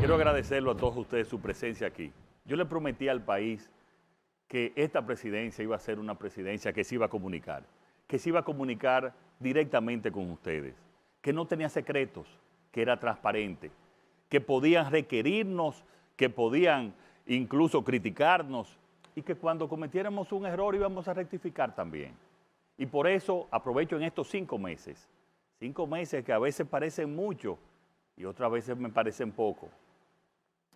Quiero agradecerlo a todos ustedes su presencia aquí. Yo le prometí al país que esta presidencia iba a ser una presidencia que se iba a comunicar directamente con ustedes, que no tenía secretos, que era transparente, que podían requerirnos, que podían incluso criticarnos y que cuando cometiéramos un error íbamos a rectificar también. Y por eso aprovecho en estos 5 meses que a veces parecen mucho y otras veces me parecen poco,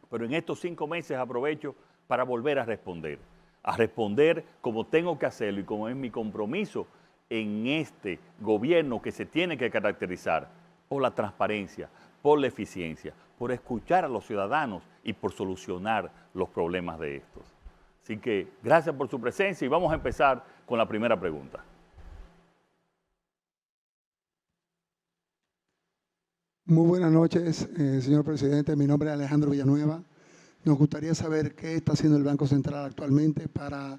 pero en estos 5 meses aprovecho para volver a responder como tengo que hacerlo y como es mi compromiso en este gobierno que se tiene que caracterizar por la transparencia, por la eficiencia, por escuchar a los ciudadanos y por solucionar los problemas de estos. Así que gracias por su presencia y vamos a empezar con la primera pregunta. Muy buenas noches, señor presidente. Mi nombre es Alejandro Villanueva. Nos gustaría saber qué está haciendo el Banco Central actualmente para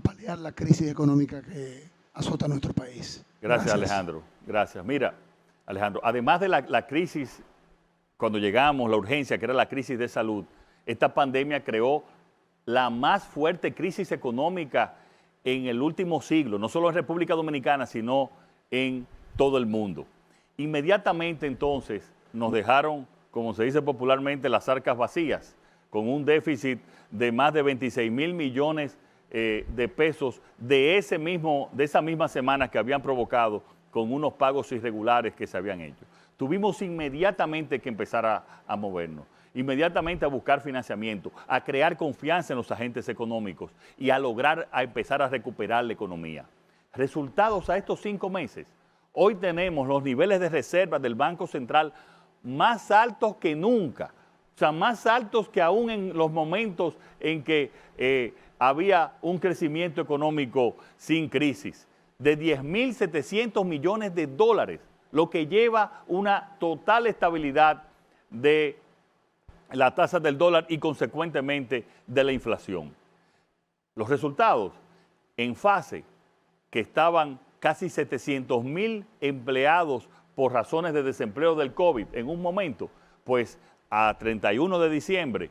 paliar la crisis económica que azota a nuestro país. Gracias, Alejandro. Gracias. Mira, Alejandro, además de la crisis, cuando llegamos, la urgencia, que era la crisis de salud, esta pandemia creó la más fuerte crisis económica en el último siglo, no solo en República Dominicana, sino en todo el mundo. Inmediatamente entonces nos dejaron, como se dice popularmente, las arcas vacías, con un déficit de más de 26,000 millones de pesos de esa misma semana que habían provocado con unos pagos irregulares que se habían hecho. Tuvimos inmediatamente que empezar a movernos, inmediatamente a buscar financiamiento, a crear confianza en los agentes económicos y a empezar a recuperar la economía. Resultados a estos 5 meses. Hoy tenemos los niveles de reserva del Banco Central más altos que nunca, o sea, más altos que aún en los momentos en que había un crecimiento económico sin crisis, de 10.700 millones de dólares, lo que lleva una total estabilidad de la tasa del dólar y consecuentemente de la inflación. Los resultados en fase que estaban casi 700,000 empleados por razones de desempleo del COVID en un momento, pues a 31 de diciembre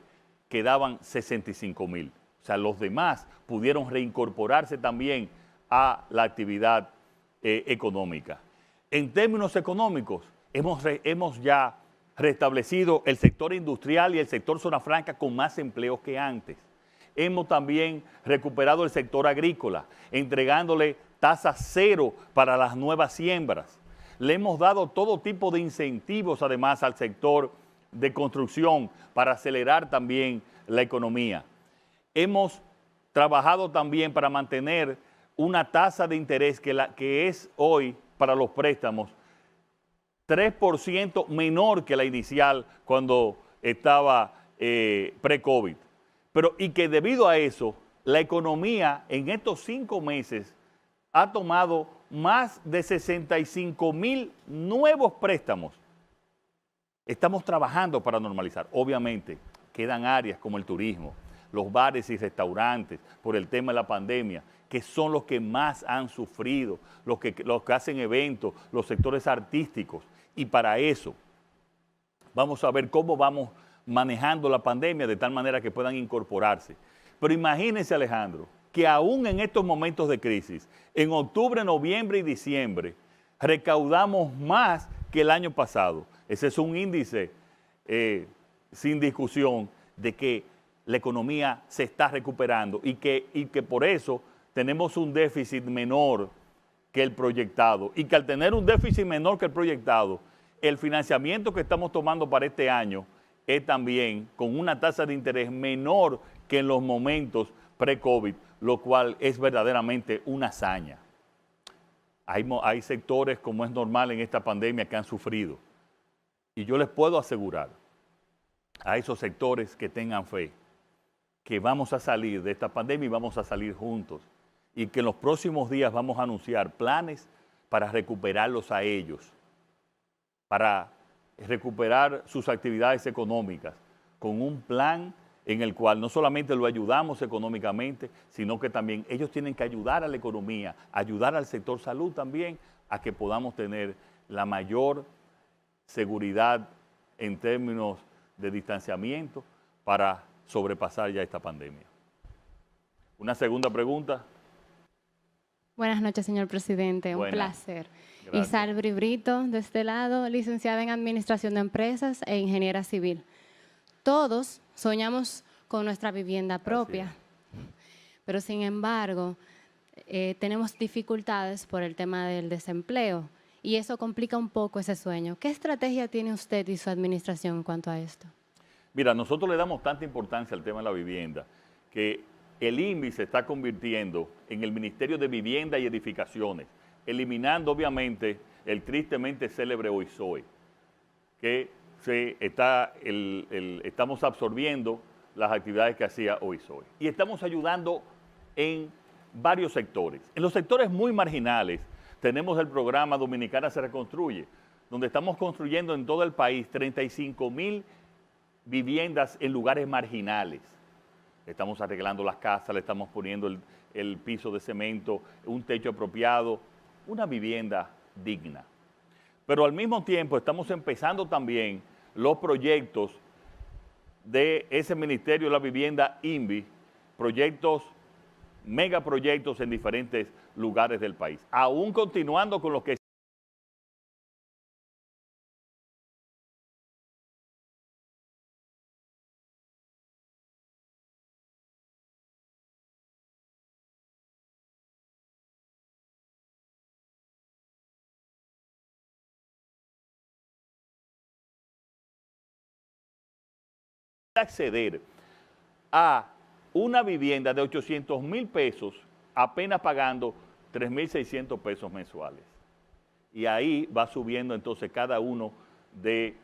quedaban 65,000. O sea, los demás pudieron reincorporarse también a la actividad económica. En términos económicos, hemos ya restablecido el sector industrial y el sector zona franca con más empleos que antes. Hemos también recuperado el sector agrícola, entregándole tasa cero para las nuevas siembras. Le hemos dado todo tipo de incentivos además al sector de construcción para acelerar también la economía. Hemos trabajado también para mantener una tasa de interés que es hoy para los préstamos 3% menor que la inicial cuando estaba pre-COVID. Y que debido a eso, la economía en estos 5 meses ha tomado más de 65,000 nuevos préstamos. Estamos trabajando para normalizar. Obviamente, quedan áreas como el turismo, los bares y restaurantes, por el tema de la pandemia, que son los que más han sufrido, los que hacen eventos, los sectores artísticos. Y para eso, vamos a ver cómo vamos manejando la pandemia de tal manera que puedan incorporarse. Pero imagínense, Alejandro, que aún en estos momentos de crisis, en octubre, noviembre y diciembre, recaudamos más que el año pasado. Ese es un índice sin discusión de que la economía se está recuperando y que por eso tenemos un déficit menor que el proyectado. Y que al tener un déficit menor que el proyectado, el financiamiento que estamos tomando para este año es también con una tasa de interés menor que en los momentos pre-COVID, lo cual es verdaderamente una hazaña. Hay sectores, como es normal en esta pandemia, que han sufrido. Y yo les puedo asegurar a esos sectores que tengan fe que vamos a salir de esta pandemia y vamos a salir juntos. Y que en los próximos días vamos a anunciar planes para recuperarlos a ellos, para recuperar sus actividades económicas, con un plan en el cual no solamente lo ayudamos económicamente, sino que también ellos tienen que ayudar a la economía, ayudar al sector salud también, a que podamos tener la mayor seguridad en términos de distanciamiento para sobrepasar ya esta pandemia. Una segunda pregunta. Buenas noches, señor presidente. Un placer. Gracias. Isalbri Brito, de este lado, licenciada en Administración de Empresas e ingeniera civil. Todos soñamos con nuestra vivienda propia, pero sin embargo, tenemos dificultades por el tema del desempleo y eso complica un poco ese sueño. ¿Qué estrategia tiene usted y su administración en cuanto a esto? Mira, nosotros le damos tanta importancia al tema de la vivienda que el INVI se está convirtiendo en el Ministerio de Vivienda y Edificaciones, eliminando obviamente el tristemente célebre OISOE, que estamos absorbiendo las actividades que hacía OISOE. Y estamos ayudando en varios sectores. En los sectores muy marginales tenemos el programa Dominicana se reconstruye, donde estamos construyendo en todo el país 35,000 viviendas en lugares marginales. Estamos arreglando las casas, le estamos poniendo el piso de cemento, un techo apropiado, una vivienda digna. Pero al mismo tiempo estamos empezando también los proyectos de ese Ministerio de la Vivienda INVI, megaproyectos en diferentes lugares del país. Aún continuando con los que acceder a una vivienda de 800,000 pesos apenas pagando 3,600 pesos mensuales. Y ahí va subiendo entonces cada uno de,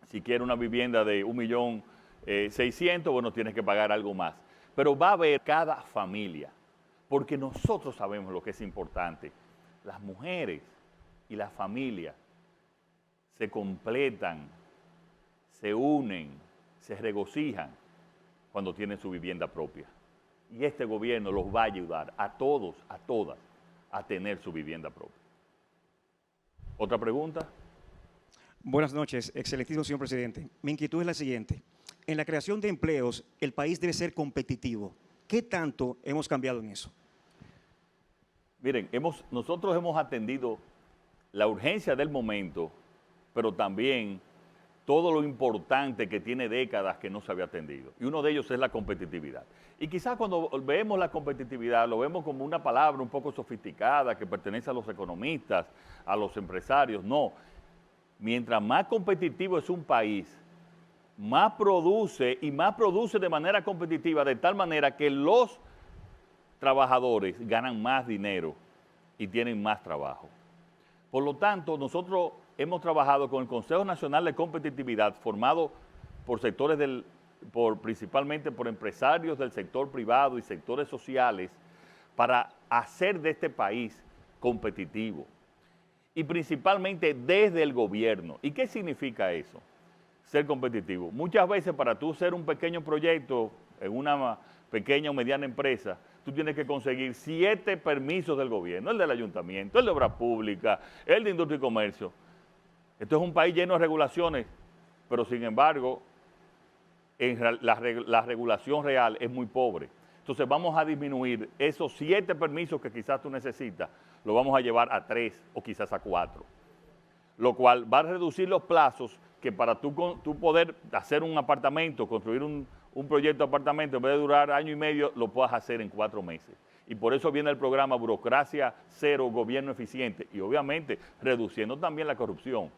si quiere una vivienda de 1,600,000, bueno, tienes que pagar algo más. Pero va a haber cada familia, porque nosotros sabemos lo que es importante. Las mujeres y las familias se completan, se unen, se regocijan cuando tienen su vivienda propia. Y este gobierno los va a ayudar a todos, a todas, a tener su vivienda propia. ¿Otra pregunta? Buenas noches, excelentísimo señor presidente. Mi inquietud es la siguiente. En la creación de empleos, el país debe ser competitivo. ¿Qué tanto hemos cambiado en eso? Miren, nosotros hemos atendido la urgencia del momento, pero también todo lo importante que tiene décadas que no se había atendido. Y uno de ellos es la competitividad. Y quizás cuando vemos la competitividad, lo vemos como una palabra un poco sofisticada que pertenece a los economistas, a los empresarios. No. Mientras más competitivo es un país, más produce y más produce de manera competitiva, de tal manera que los trabajadores ganan más dinero y tienen más trabajo. Por lo tanto, nosotros hemos trabajado con el Consejo Nacional de Competitividad, formado por sectores principalmente por empresarios del sector privado y sectores sociales, para hacer de este país competitivo. Y principalmente desde el gobierno. ¿Y qué significa eso? Ser competitivo. Muchas veces para tú ser un pequeño proyecto en una pequeña o mediana empresa, tú tienes que conseguir 7 permisos del gobierno, el del ayuntamiento, el de obra pública, el de industria y comercio. Esto es un país lleno de regulaciones, pero sin embargo, la regulación real es muy pobre. Entonces vamos a disminuir esos 7 permisos que quizás tú necesitas, lo vamos a llevar a 3 o quizás a 4, lo cual va a reducir los plazos que para tú poder hacer un apartamento, construir un proyecto de apartamento, en vez de durar 1 año y medio, lo puedas hacer en 4 meses. Y por eso viene el programa Burocracia Cero, Gobierno Eficiente, y obviamente reduciendo también la corrupción.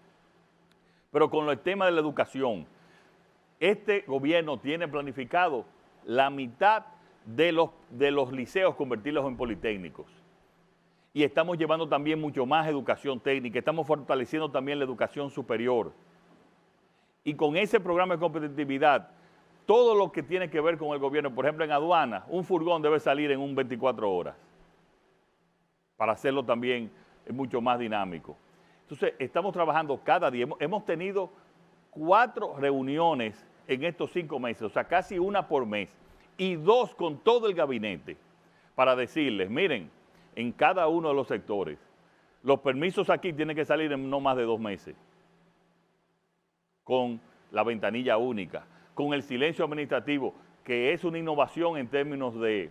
Pero con el tema de la educación, este gobierno tiene planificado la mitad de los liceos convertirlos en politécnicos. Y estamos llevando también mucho más educación técnica, estamos fortaleciendo también la educación superior. Y con ese programa de competitividad, todo lo que tiene que ver con el gobierno, por ejemplo en aduana, un furgón debe salir en un 24 horas, para hacerlo también mucho más dinámico. Entonces, estamos trabajando cada día. Hemos tenido 4 reuniones en estos 5 meses, o sea, casi una por mes, y 2 con todo el gabinete, para decirles, miren, en cada uno de los sectores, los permisos aquí tienen que salir en no más de 2 meses, con la ventanilla única, con el silencio administrativo, que es una innovación en términos de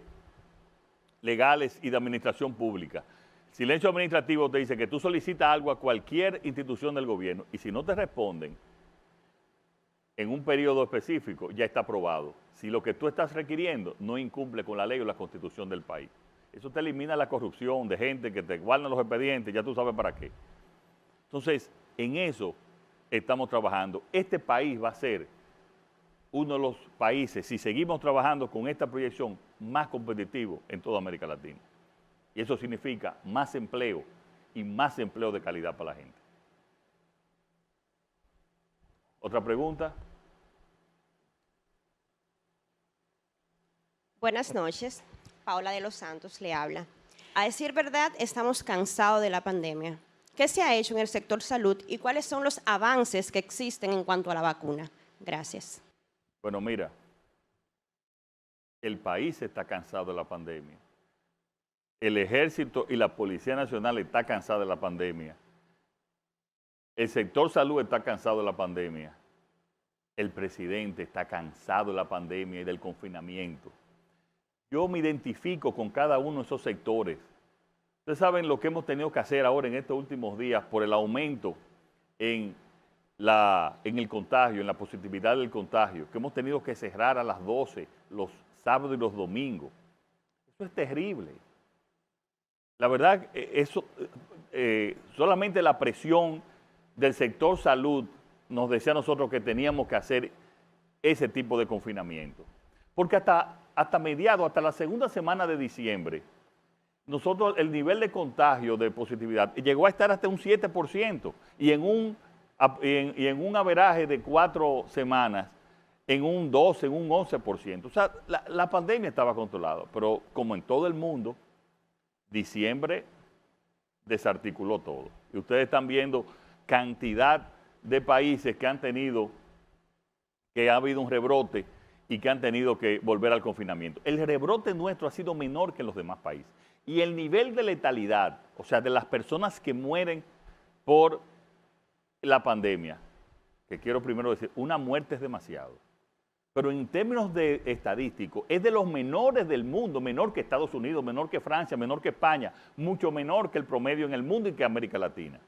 legales y de administración pública. Silencio administrativo te dice que tú solicitas algo a cualquier institución del gobierno y si no te responden en un periodo específico, ya está aprobado. Si lo que tú estás requiriendo no incumple con la ley o la constitución del país. Eso te elimina la corrupción de gente que te guardan los expedientes, ya tú sabes para qué. Entonces, en eso estamos trabajando. Este país va a ser uno de los países, si seguimos trabajando con esta proyección, más competitivo en toda América Latina. Y eso significa más empleo y más empleo de calidad para la gente. ¿Otra pregunta? Buenas noches. Paola de los Santos le habla. A decir verdad, estamos cansados de la pandemia. ¿Qué se ha hecho en el sector salud y cuáles son los avances que existen en cuanto a la vacuna? Gracias. Bueno, mira, el país está cansado de la pandemia. El Ejército y la Policía Nacional está cansada de la pandemia. El sector salud está cansado de la pandemia. El presidente está cansado de la pandemia y del confinamiento. Yo me identifico con cada uno de esos sectores. Ustedes saben lo que hemos tenido que hacer ahora en estos últimos días por el aumento en el contagio, en la positividad del contagio, que hemos tenido que cerrar a las 12 los sábados y los domingos. Eso es terrible. La verdad, solamente la presión del sector salud nos decía a nosotros que teníamos que hacer ese tipo de confinamiento. Porque hasta mediados, hasta la segunda semana de diciembre, nosotros el nivel de contagio, de positividad, llegó a estar hasta un 7% y en un averaje de 4 semanas, en un 12, en un 11%. O sea, la pandemia estaba controlada, pero como en todo el mundo, diciembre desarticuló todo. Y ustedes están viendo cantidad de países que ha habido un rebrote y que han tenido que volver al confinamiento. El rebrote nuestro ha sido menor que en los demás países. Y el nivel de letalidad, o sea, de las personas que mueren por la pandemia, que quiero primero decir, una muerte es demasiado. Pero en términos de estadístico, es de los menores del mundo, menor que Estados Unidos, menor que Francia, menor que España, mucho menor que el promedio en el mundo y que América Latina.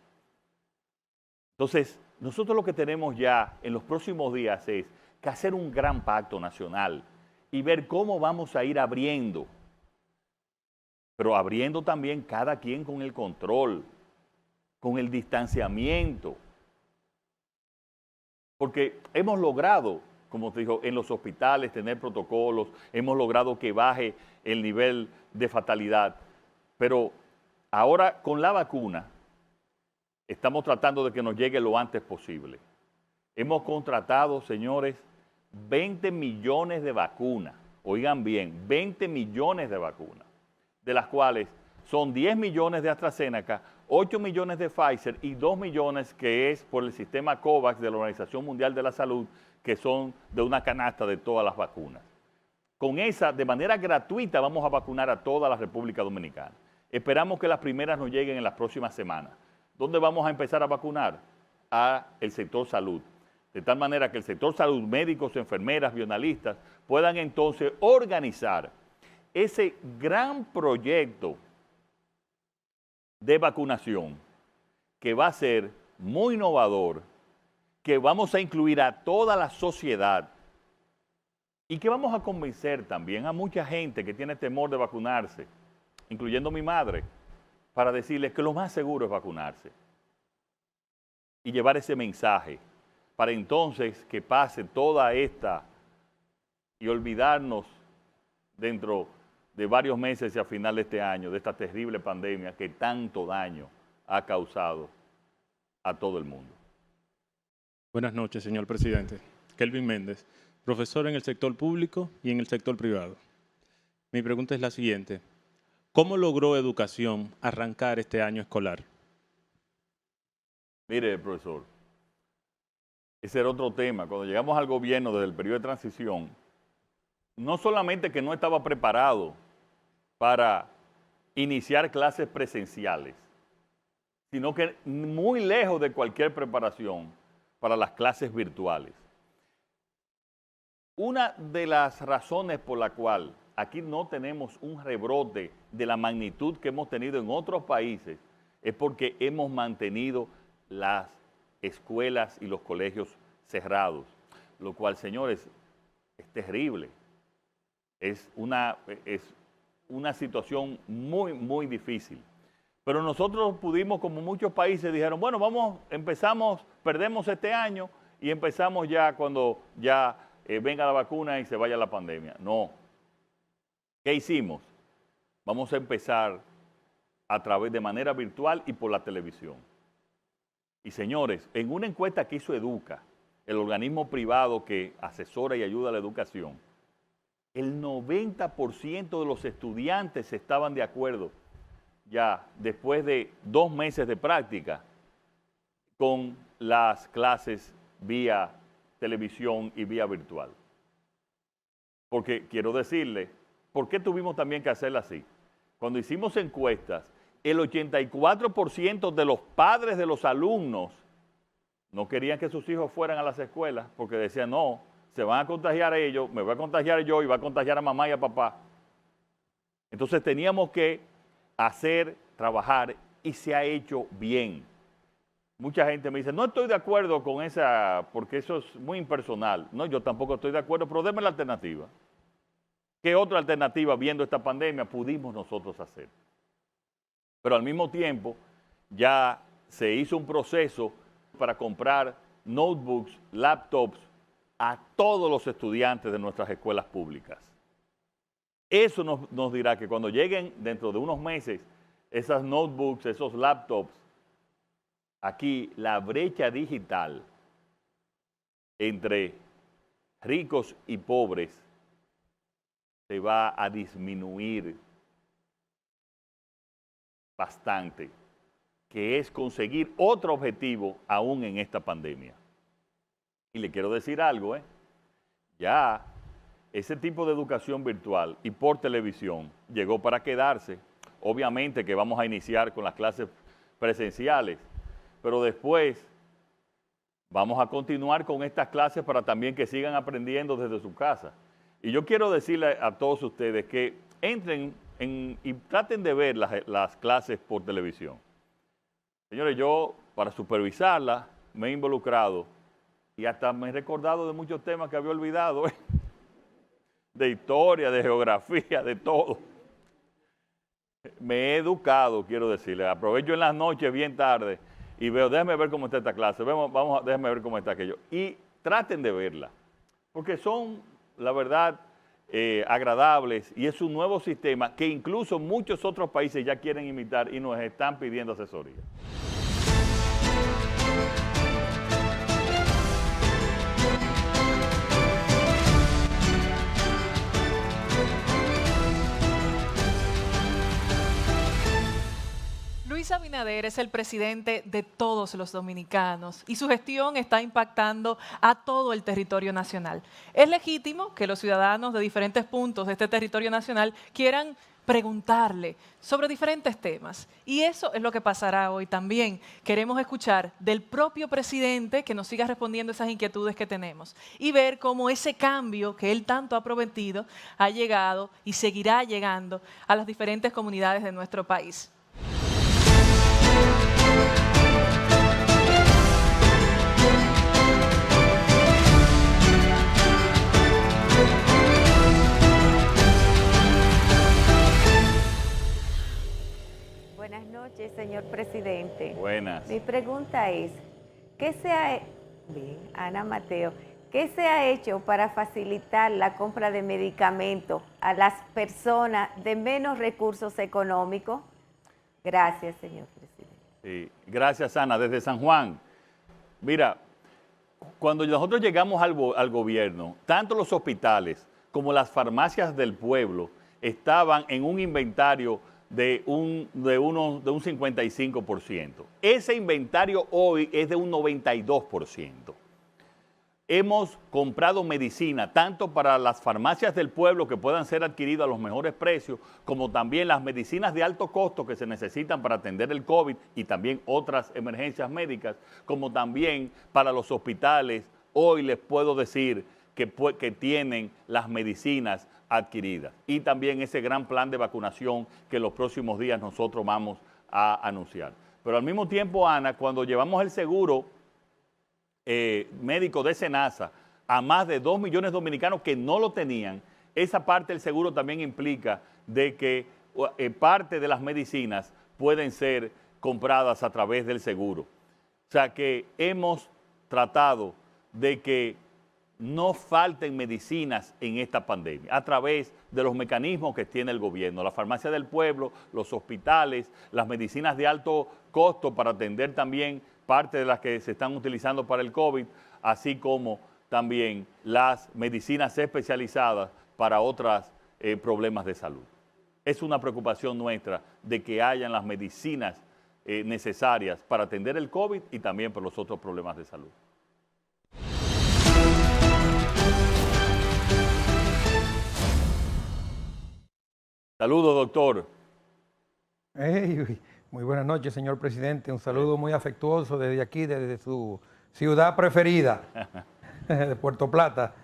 Entonces, nosotros lo que tenemos ya en los próximos días es que hacer un gran pacto nacional y ver cómo vamos a ir abriendo, pero abriendo también cada quien con el control, con el distanciamiento. Porque hemos logrado, como te digo, en los hospitales tener protocolos, hemos logrado que baje el nivel de fatalidad, pero ahora con la vacuna estamos tratando de que nos llegue lo antes posible. Hemos contratado, señores, 20 millones de vacunas, oigan bien, 20 millones de vacunas, de las cuales son 10 millones de AstraZeneca, 8 millones de Pfizer y 2 millones que es por el sistema COVAX de la Organización Mundial de la Salud, que son de una canasta de todas las vacunas. Con esa, de manera gratuita, vamos a vacunar a toda la República Dominicana. Esperamos que las primeras nos lleguen en las próximas semanas. ¿Dónde vamos a empezar a vacunar? A el sector salud. De tal manera que el sector salud, médicos, enfermeras, bioanalistas, puedan entonces organizar ese gran proyecto de vacunación que va a ser muy innovador, que vamos a incluir a toda la sociedad y que vamos a convencer también a mucha gente que tiene temor de vacunarse, incluyendo mi madre, para decirles que lo más seguro es vacunarse y llevar ese mensaje para entonces que pase toda esta y olvidarnos dentro de varios meses y a final de este año de esta terrible pandemia que tanto daño ha causado a todo el mundo. Buenas noches, señor presidente. Kelvin Méndez, profesor en el sector público y en el sector privado. Mi pregunta es la siguiente. ¿Cómo logró Educación arrancar este año escolar? Mire, profesor, ese era otro tema. Cuando llegamos al gobierno desde el periodo de transición, no solamente que no estaba preparado para iniciar clases presenciales, sino que muy lejos de cualquier preparación para las clases virtuales. Una de las razones por la cual aquí no tenemos un rebrote de la magnitud que hemos tenido en otros países es porque hemos mantenido las escuelas y los colegios cerrados, lo cual, señores, es terrible. Es una situación muy, muy difícil. Pero nosotros pudimos, como muchos países, dijeron, bueno, empezamos, perdemos este año y empezamos ya cuando ya venga la vacuna y se vaya la pandemia. No. ¿Qué hicimos? Vamos a empezar a través de manera virtual y por la televisión. Y señores, en una encuesta que hizo Educa, el organismo privado que asesora y ayuda a la educación, el 90% de los estudiantes estaban de acuerdo ya después de 2 meses de práctica con las clases vía televisión y vía virtual. Porque quiero decirle, ¿por qué tuvimos también que hacerla así? Cuando hicimos encuestas, el 84% de los padres de los alumnos no querían que sus hijos fueran a las escuelas porque decían, no, se van a contagiar ellos, me voy a contagiar yo y va a contagiar a mamá y a papá. Entonces teníamos que trabajar y se ha hecho bien. Mucha gente me dice, no estoy de acuerdo con esa, porque eso es muy impersonal. No, yo tampoco estoy de acuerdo, pero déme la alternativa. ¿Qué otra alternativa, viendo esta pandemia, pudimos nosotros hacer? Pero al mismo tiempo, ya se hizo un proceso para comprar notebooks, laptops a todos los estudiantes de nuestras escuelas públicas. Eso nos dirá que cuando lleguen dentro de unos meses esas notebooks, esos laptops, aquí la brecha digital entre ricos y pobres se va a disminuir bastante, que es conseguir otro objetivo aún en esta pandemia. Y le quiero decir algo, ya ese tipo de educación virtual y por televisión llegó para quedarse. Obviamente que vamos a iniciar con las clases presenciales, pero después vamos a continuar con estas clases para también que sigan aprendiendo desde su casa. Y yo quiero decirle a todos ustedes que entren y traten de ver las clases por televisión. Señores, yo para supervisarlas me he involucrado y hasta me he recordado de muchos temas que había olvidado, de historia, de geografía, de todo. Me he educado, quiero decirle. Aprovecho en las noches bien tarde y veo, déjame ver cómo está esta clase, déjame ver cómo está aquello. Y traten de verla, porque son, la verdad, agradables y es un nuevo sistema que incluso muchos otros países ya quieren imitar y nos están pidiendo asesoría. Luis Abinader es el presidente de todos los dominicanos y su gestión está impactando a todo el territorio nacional. Es legítimo que los ciudadanos de diferentes puntos de este territorio nacional quieran preguntarle sobre diferentes temas. Y eso es lo que pasará hoy también. Queremos escuchar del propio presidente que nos siga respondiendo esas inquietudes que tenemos y ver cómo ese cambio que él tanto ha prometido ha llegado y seguirá llegando a las diferentes comunidades de nuestro país. Buenas noches, señor presidente. Buenas. Mi pregunta es, Ana Mateo, ¿qué se ha hecho para facilitar la compra de medicamentos a las personas de menos recursos económicos? Gracias, señor presidente. Sí, gracias, Ana. Desde San Juan, mira, cuando nosotros llegamos al gobierno, tanto los hospitales como las farmacias del pueblo estaban en un inventario de un 55%. Ese inventario hoy es de un 92%. Hemos comprado medicina tanto para las farmacias del pueblo que puedan ser adquiridas a los mejores precios, como también las medicinas de alto costo que se necesitan para atender el COVID y también otras emergencias médicas, como también para los hospitales. Hoy les puedo decir que tienen las medicinas adquiridas. Y también ese gran plan de vacunación que en los próximos días nosotros vamos a anunciar. Pero al mismo tiempo, Ana, cuando llevamos el seguro médico de SENASA a más de 2 millones de dominicanos que no lo tenían, esa parte del seguro también implica de que parte de las medicinas pueden ser compradas a través del seguro. O sea que hemos tratado de que no falten medicinas en esta pandemia a través de los mecanismos que tiene el gobierno, la farmacia del pueblo, los hospitales, las medicinas de alto costo para atender también parte de las que se están utilizando para el COVID, así como también las medicinas especializadas para otros problemas de salud. Es una preocupación nuestra de que hayan las medicinas necesarias para atender el COVID y también para los otros problemas de salud. Saludos, doctor. Hey, muy buenas noches, señor presidente. Un saludo muy afectuoso desde aquí, desde su ciudad preferida, de Puerto Plata.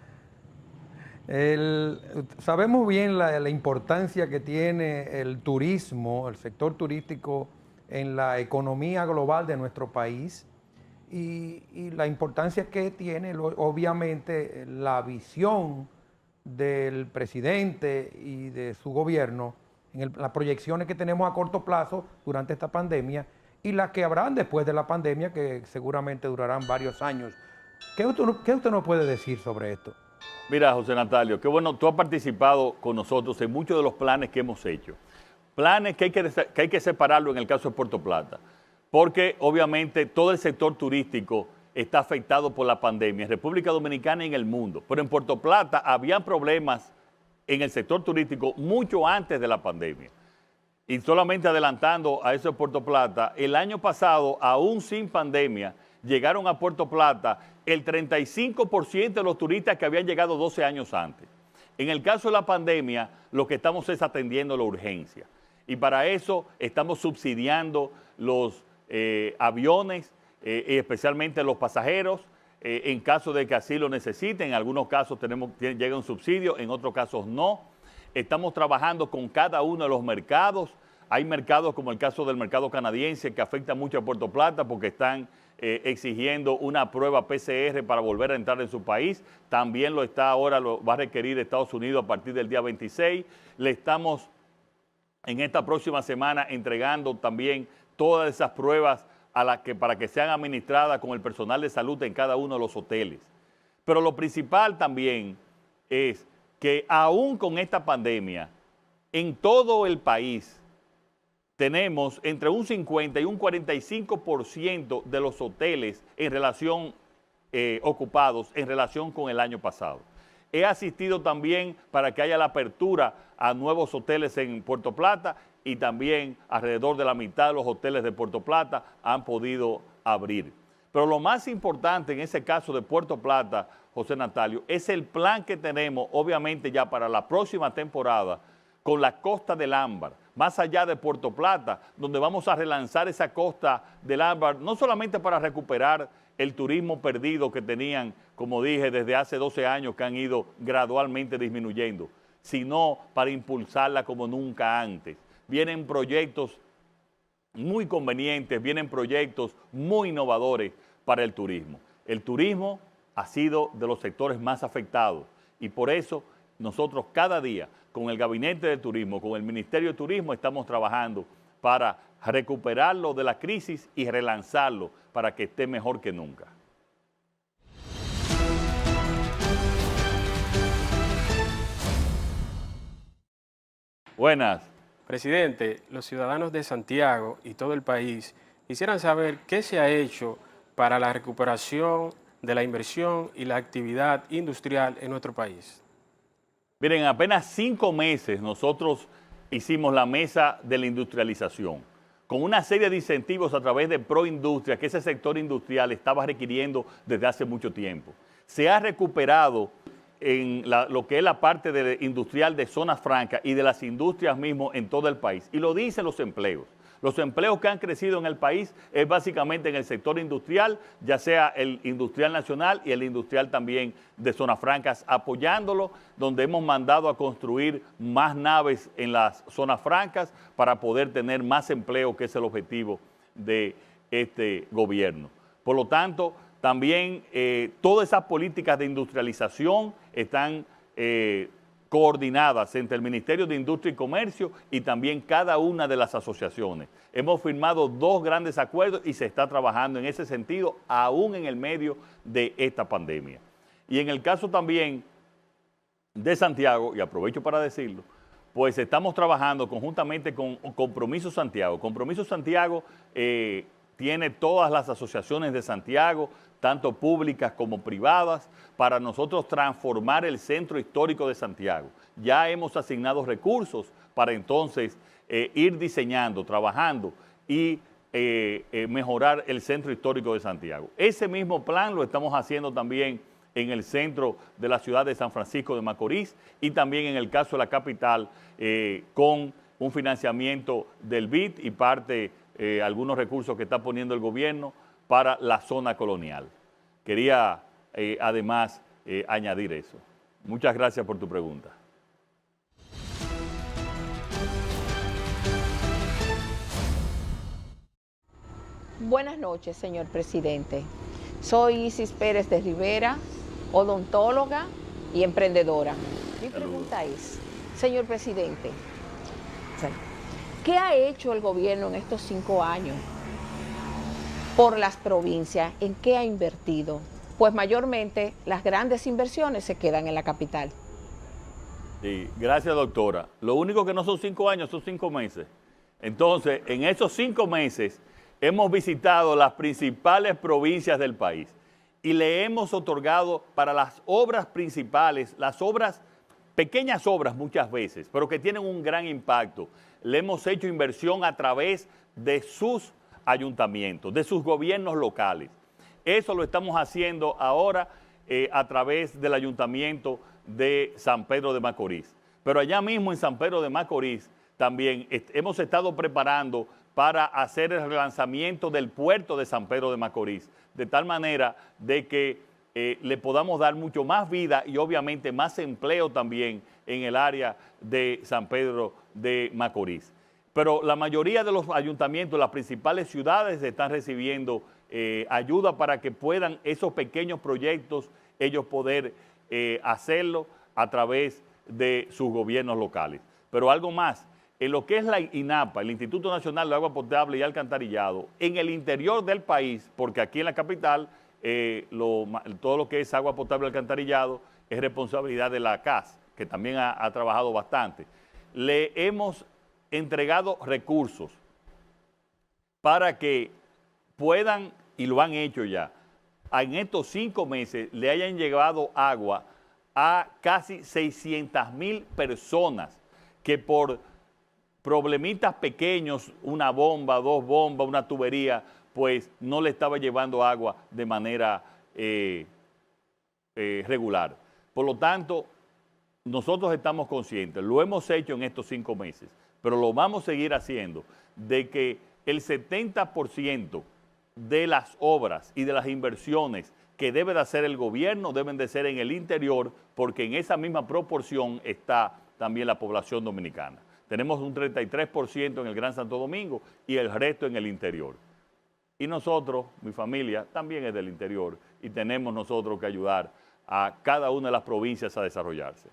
Sabemos bien la importancia que tiene el turismo, el sector turístico en la economía global de nuestro país y la importancia que tiene, obviamente, la visión del presidente y de su gobierno en las proyecciones que tenemos a corto plazo durante esta pandemia y las que habrán después de la pandemia, que seguramente durarán varios años. ¿Qué usted nos puede decir sobre esto? Mira, José Natalio, qué bueno, tú has participado con nosotros en muchos de los planes que hemos hecho. Planes que hay que separarlo en el caso de Puerto Plata, porque obviamente todo el sector turístico está afectado por la pandemia en República Dominicana y en el mundo. Pero en Puerto Plata había problemas en el sector turístico mucho antes de la pandemia. Y solamente adelantando a eso de Puerto Plata, el año pasado, aún sin pandemia, llegaron a Puerto Plata el 35% de los turistas que habían llegado 12 años antes. En el caso de la pandemia, lo que estamos es atendiendo la urgencia. Y para eso estamos subsidiando los aviones, especialmente los pasajeros, en caso de que así lo necesiten. En algunos casos llega un subsidio, en otros casos no. Estamos trabajando con cada uno de los mercados. Hay mercados como el caso del mercado canadiense que afecta mucho a Puerto Plata porque están exigiendo una prueba PCR para volver a entrar en su país. También lo va a requerir Estados Unidos a partir del día 26. Le estamos en esta próxima semana entregando también todas esas pruebas para que sean administradas con el personal de salud en cada uno de los hoteles. Pero lo principal también es que aún con esta pandemia, en todo el país, tenemos entre un 50 y un 45% de los hoteles ocupados en relación con el año pasado. He asistido también para que haya la apertura a nuevos hoteles en Puerto Plata y también alrededor de la mitad de los hoteles de Puerto Plata han podido abrir. Pero lo más importante en ese caso de Puerto Plata, José Natalio, es el plan que tenemos, obviamente ya para la próxima temporada, con la Costa del Ámbar, más allá de Puerto Plata, donde vamos a relanzar esa Costa del Ámbar, no solamente para recuperar el turismo perdido que tenían, como dije, desde hace 12 años que han ido gradualmente disminuyendo, sino para impulsarla como nunca antes. Vienen proyectos muy convenientes, vienen proyectos muy innovadores para el turismo. El turismo ha sido de los sectores más afectados y por eso nosotros cada día con el Gabinete de Turismo, con el Ministerio de Turismo, estamos trabajando para recuperarlo de la crisis y relanzarlo para que esté mejor que nunca. Buenas. Presidente, los ciudadanos de Santiago y todo el país quisieran saber qué se ha hecho para la recuperación de la inversión y la actividad industrial en nuestro país. Miren, en apenas 5 meses nosotros hicimos la mesa de la industrialización, con una serie de incentivos a través de Proindustria, que ese sector industrial estaba requiriendo desde hace mucho tiempo. Se ha recuperado en lo que es la parte industrial de zonas francas y de las industrias mismo en todo el país. Y lo dicen los empleos. Los empleos que han crecido en el país es básicamente en el sector industrial, ya sea el industrial nacional y el industrial también de zonas francas, apoyándolo, donde hemos mandado a construir más naves en las zonas francas para poder tener más empleo, que es el objetivo de este gobierno. Por lo tanto, también todas esas políticas de industrialización están coordinadas entre el Ministerio de Industria y Comercio y también cada una de las asociaciones. Hemos firmado 2 grandes acuerdos y se está trabajando en ese sentido, aún en el medio de esta pandemia. Y en el caso también de Santiago, y aprovecho para decirlo, pues estamos trabajando conjuntamente con Compromiso Santiago. Compromiso Santiago tiene todas las asociaciones de Santiago, tanto públicas como privadas, para nosotros transformar el centro histórico de Santiago. Ya hemos asignado recursos para entonces ir diseñando, trabajando y mejorar el centro histórico de Santiago. Ese mismo plan lo estamos haciendo también en el centro de la ciudad de San Francisco de Macorís y también en el caso de la capital con un financiamiento del BID y parte, algunos recursos que está poniendo el gobierno para la zona colonial. Quería además añadir eso. Muchas gracias por tu pregunta. Buenas noches, señor presidente. Soy Isis Pérez de Rivera, odontóloga y emprendedora. Mi pregunta es, señor presidente, ¿qué ha hecho el gobierno en estos 5 años por las provincias? ¿En qué ha invertido? Pues mayormente las grandes inversiones se quedan en la capital. Sí, gracias, doctora. Lo único que no son 5 años, son 5 meses. Entonces, en esos 5 meses hemos visitado las principales provincias del país y le hemos otorgado para las obras principales, las obras, pequeñas obras muchas veces, pero que tienen un gran impacto. Le hemos hecho inversión a través de sus ayuntamientos, de sus gobiernos locales. Eso lo estamos haciendo ahora a través del ayuntamiento de San Pedro de Macorís. Pero allá mismo en San Pedro de Macorís también hemos estado preparando para hacer el relanzamiento del puerto de San Pedro de Macorís, de tal manera de que le podamos dar mucho más vida y obviamente más empleo también en el área de San Pedro de Macorís. Pero la mayoría de los ayuntamientos, las principales ciudades están recibiendo ayuda para que puedan esos pequeños proyectos ellos poder hacerlo a través de sus gobiernos locales. Pero algo más, en lo que es la INAPA, el Instituto Nacional de Agua Potable y Alcantarillado, en el interior del país, porque aquí en la capital todo lo que es agua potable y alcantarillado es responsabilidad de la CAS, que también ha trabajado bastante. Le hemos entregado recursos para que puedan, y lo han hecho ya, en estos 5 meses le hayan llevado agua a casi 600,000 personas que por problemitas pequeños, una bomba, 2 bombas, una tubería, pues no le estaba llevando agua de manera regular. Por lo tanto, nosotros estamos conscientes, lo hemos hecho en estos 5 meses, pero lo vamos a seguir haciendo, de que el 70% de las obras y de las inversiones que debe de hacer el gobierno deben de ser en el interior, porque en esa misma proporción está también la población dominicana. Tenemos un 33% en el Gran Santo Domingo y el resto en el interior. Y nosotros, mi familia, también es del interior y tenemos nosotros que ayudar a cada una de las provincias a desarrollarse.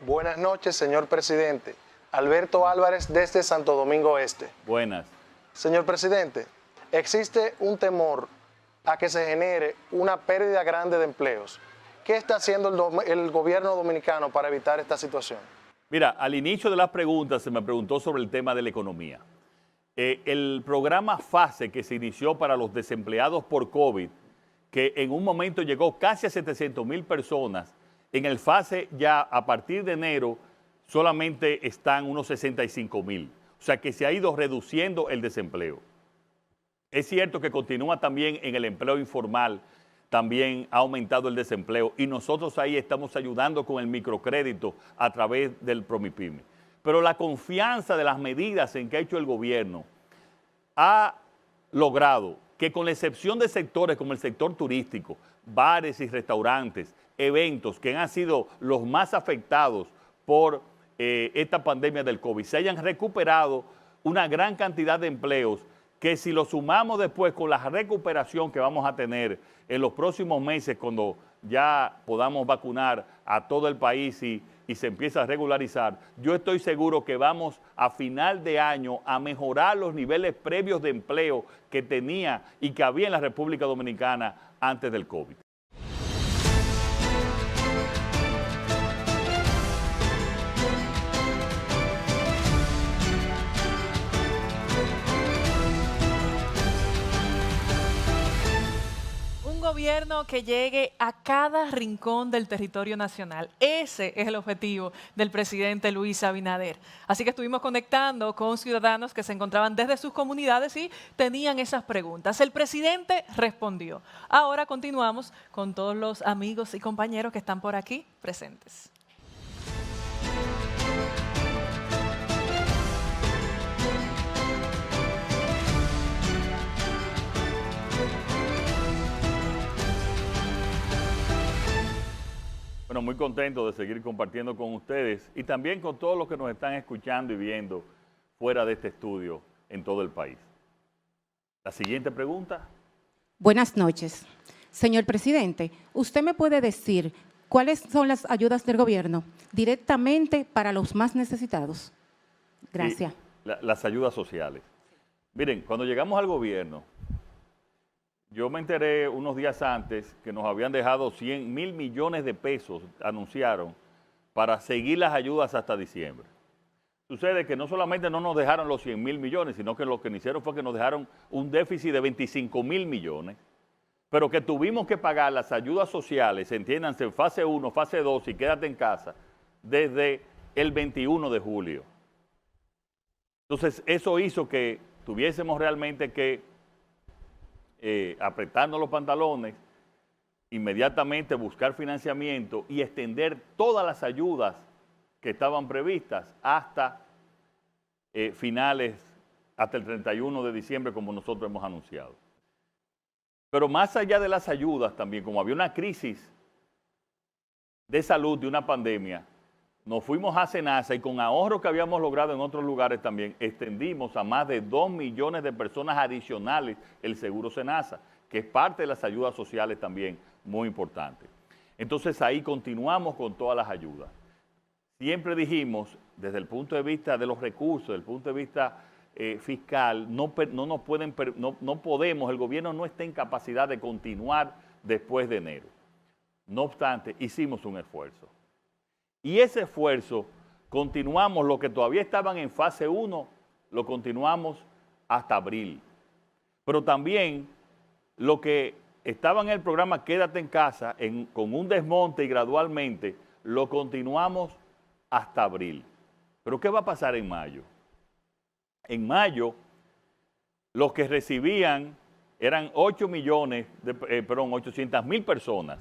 Buenas noches, señor presidente. Alberto Álvarez desde Santo Domingo Este. Buenas. Señor presidente, existe un temor a que se genere una pérdida grande de empleos. ¿Qué está haciendo el gobierno dominicano para evitar esta situación? Mira, al inicio de las preguntas se me preguntó sobre el tema de la economía. El programa FASE que se inició para los desempleados por COVID, que en un momento llegó casi a 700,000 personas, en el FASE ya a partir de enero solamente están unos 65,000. O sea que se ha ido reduciendo el desempleo. Es cierto que continúa también en el empleo informal también ha aumentado el desempleo y nosotros ahí estamos ayudando con el microcrédito a través del Promipyme. Pero la confianza de las medidas en que ha hecho el gobierno ha logrado que, con la excepción de sectores como el sector turístico, bares y restaurantes, eventos que han sido los más afectados por esta pandemia del COVID, se hayan recuperado una gran cantidad de empleos que, si lo sumamos después con la recuperación que vamos a tener en los próximos meses, cuando ya podamos vacunar a todo el país y se empieza a regularizar, yo estoy seguro que vamos a final de año a mejorar los niveles previos de empleo que tenía y que había en la República Dominicana antes del COVID. Gobierno que llegue a cada rincón del territorio nacional. Ese es el objetivo del presidente Luis Abinader. Así que estuvimos conectando con ciudadanos que se encontraban desde sus comunidades y tenían esas preguntas. El presidente respondió. Ahora continuamos con todos los amigos y compañeros que están por aquí presentes. Bueno, muy contento de seguir compartiendo con ustedes y también con todos los que nos están escuchando y viendo fuera de este estudio en todo el país. La siguiente pregunta. Buenas noches. Señor presidente, ¿usted me puede decir cuáles son las ayudas del gobierno directamente para los más necesitados? Gracias. Las ayudas sociales. Miren, cuando llegamos al gobierno, yo me enteré unos días antes que nos habían dejado 100.000 millones de pesos, anunciaron, para seguir las ayudas hasta diciembre. Sucede que no solamente no nos dejaron los 100.000 millones, sino que lo que hicieron fue que nos dejaron un déficit de 25.000 millones, pero que tuvimos que pagar las ayudas sociales, entiéndanse, en fase 1, fase 2 y quédate en casa, desde el 21 de julio. Entonces, eso hizo que tuviésemos realmente que apretarnos los pantalones, inmediatamente buscar financiamiento y extender todas las ayudas que estaban previstas hasta finales, hasta el 31 de diciembre, como nosotros hemos anunciado. Pero más allá de las ayudas también, como había una crisis de salud de una pandemia, nos fuimos a SENASA y, con ahorros que habíamos logrado en otros lugares también, extendimos a más de 2 millones de personas adicionales el seguro SENASA, que es parte de las ayudas sociales también muy importante. Entonces ahí continuamos con todas las ayudas. Siempre dijimos, desde el punto de vista de los recursos, desde el punto de vista fiscal, no podemos, el gobierno no está en capacidad de continuar después de enero. No obstante, hicimos un esfuerzo. Y ese esfuerzo, continuamos, los que todavía estaban en fase 1, lo continuamos hasta abril. Pero también los que estaban en el programa Quédate en Casa, con un desmonte y gradualmente, lo continuamos hasta abril. Pero ¿qué va a pasar en mayo? En mayo, los que recibían, eran 800.000 personas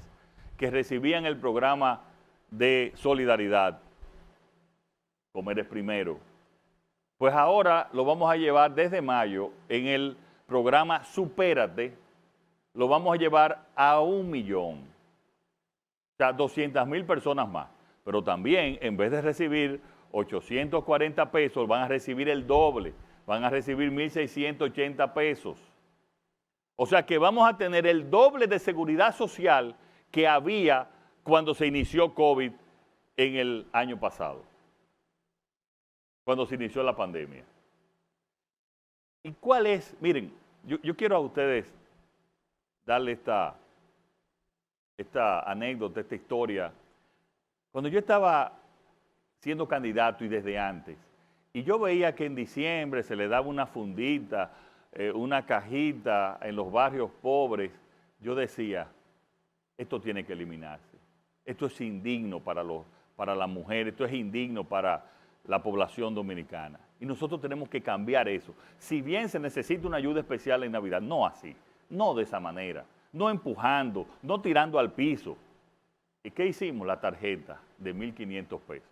que recibían el programa de solidaridad, Comer es Primero. Pues ahora lo vamos a llevar desde mayo en el programa Supérate, lo vamos a llevar a 1 millón. O sea, 200.000 personas más. Pero también, en vez de recibir 840 pesos, van a recibir el doble, van a recibir 1.680 pesos. O sea que vamos a tener el doble de seguridad social que había cuando se inició COVID en el año pasado, cuando se inició la pandemia. ¿Y cuál es? Miren, yo quiero a ustedes darle esta anécdota, esta historia. Cuando yo estaba siendo candidato y desde antes, y yo veía que en diciembre se le daba una fundita, una cajita en los barrios pobres, yo decía, esto tiene que eliminarse. Esto es indigno para la mujer, esto es indigno para la población dominicana. Y nosotros tenemos que cambiar eso. Si bien se necesita una ayuda especial en Navidad, no así, no de esa manera. no empujando, no tirando al piso. ¿Y qué hicimos? La tarjeta de 1.500 pesos.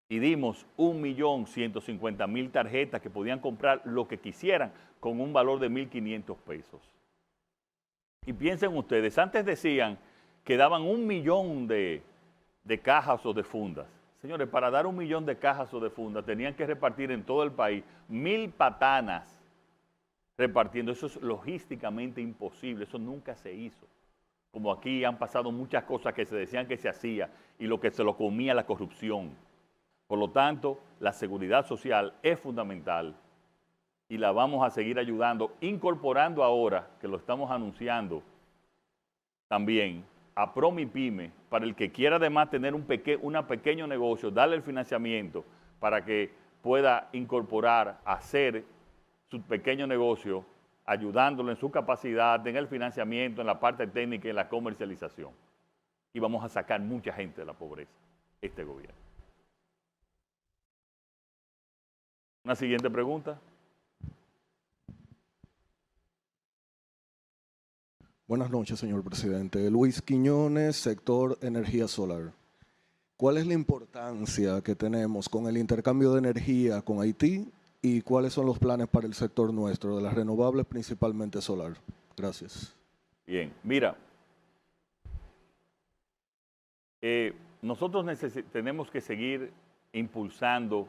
Y dimos 1.150.000 tarjetas que podían comprar lo que quisieran con un valor de 1.500 pesos. Y piensen ustedes, antes decían que daban 1 millón de cajas o de fundas. Señores, para dar 1 millón de cajas o de fundas tenían que repartir en todo el país 1.000 patanas repartiendo. Eso es logísticamente imposible, eso nunca se hizo. Como aquí han pasado muchas cosas que se decían que se hacía y lo que se lo comía la corrupción. Por lo tanto, la seguridad social es fundamental y la vamos a seguir ayudando, incorporando ahora, que lo estamos anunciando también, a Promipyme, para el que quiera además tener un pequeño negocio, darle el financiamiento para que pueda incorporar, hacer su pequeño negocio, ayudándolo en su capacidad, en el financiamiento, en la parte técnica y en la comercialización. Y vamos a sacar mucha gente de la pobreza, este gobierno. Una siguiente pregunta. Buenas noches, señor presidente. Luis Quiñones, sector energía solar. ¿Cuál es la importancia que tenemos con el intercambio de energía con Haití y cuáles son los planes para el sector nuestro, de las renovables, principalmente solar? Gracias. Bien, mira, nosotros tenemos que seguir impulsando